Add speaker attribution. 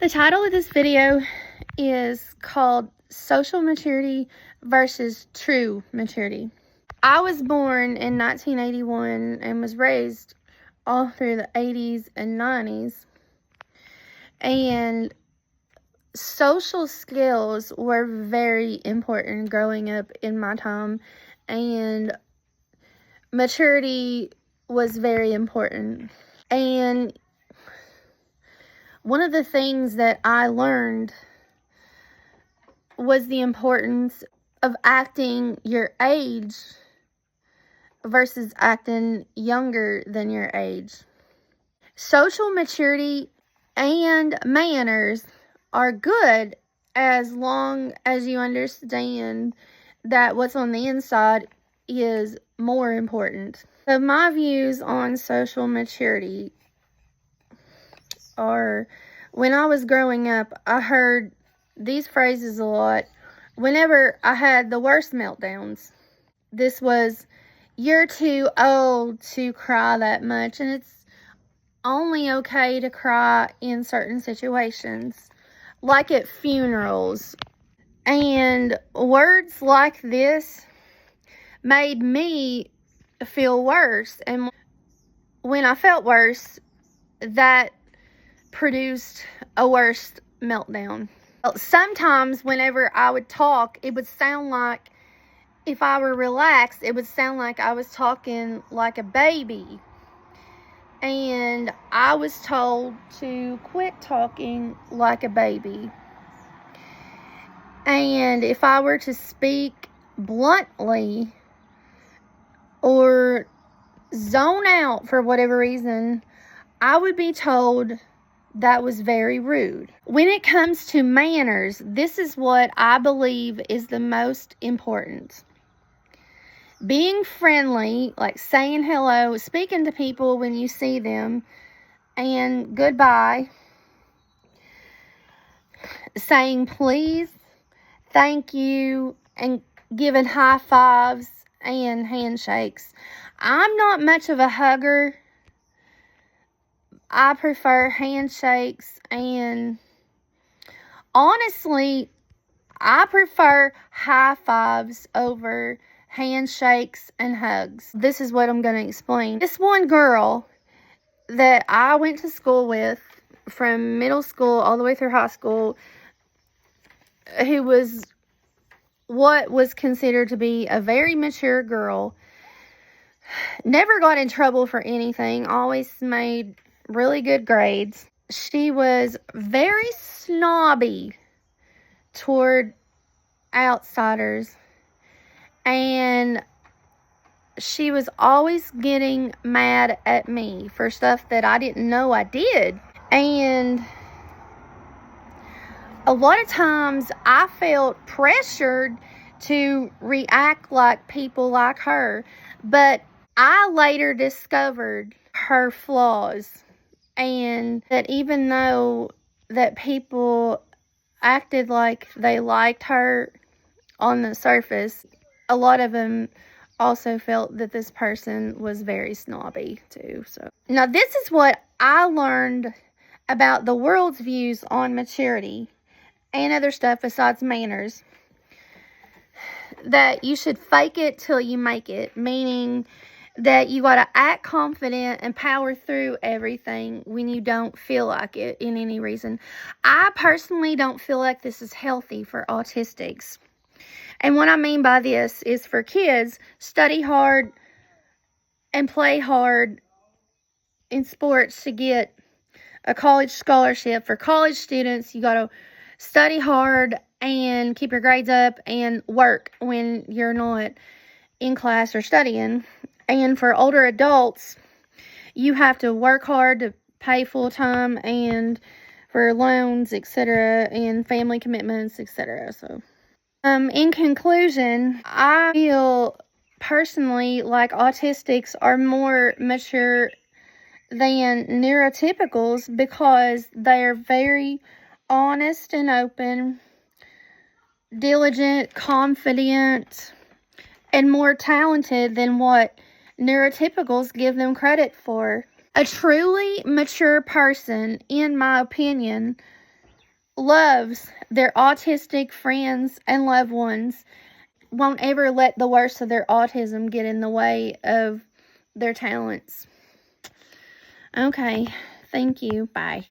Speaker 1: The title of this video is called Social Maturity versus True Maturity. I was born in 1981 and was raised all through the 80s and 90s. And social skills were very important growing up in my time. And maturity was very important. And one of the things that I learned was the importance of acting your age versus acting younger than your age. Social maturity and manners are good as long as you understand that what's on the inside is more important. So my views on social maturity are, when I was growing up, I heard these phrases a lot whenever I had the worst meltdowns. This was, "You're too old to cry that much," and it's only okay to cry in certain situations, like at funerals. And words like this made me feel worse, and when I felt worse, that produced a worse meltdown. Sometimes whenever I would talk, it would sound like, if I were relaxed, it would sound like I was talking like a baby. And I was told to quit talking like a baby. And if I were to speak bluntly or zone out for whatever reason, I would be told that was very rude. When it comes to manners, this is what I believe is the most important. Being friendly, like saying hello, speaking to people when you see them, and goodbye. Saying please, thank you, and giving high fives and handshakes. I'm not much of a hugger. I prefer handshakes, and honestly, I prefer high fives over handshakes and hugs. This is what I'm going to explain. This one girl that I went to school with from middle school all the way through high school, who was what was considered to be a very mature girl, never got in trouble for anything, always made really good grades. She was very snobby toward outsiders, and she was always getting mad at me for stuff that I didn't know I did. And a lot of times I felt pressured to react like people like her, but I later discovered her flaws, and that even though that people acted like they liked her on the surface, a lot of them also felt that this person was very snobby too. So now this is what I learned about the world's views on maturity and other stuff besides manners. That you should fake it till you make it, meaning that you gotta act confident and power through everything when you don't feel like it in any reason. I personally don't feel like this is healthy for autistics. And what I mean by this is, for kids, study hard and play hard in sports to get a college scholarship. For college students, you gotta study hard and keep your grades up and work when you're not in class or studying. And for older adults, you have to work hard to pay full time, and for loans, etc., and family commitments, etc. So, in conclusion, I feel personally like autistics are more mature than neurotypicals because they're very honest and open, diligent, confident, and more talented than what neurotypicals give them credit for. A truly mature person, in my opinion, loves their autistic friends and loved ones, won't ever let the worst of their autism get in the way of their talents. Okay, thank you. Bye.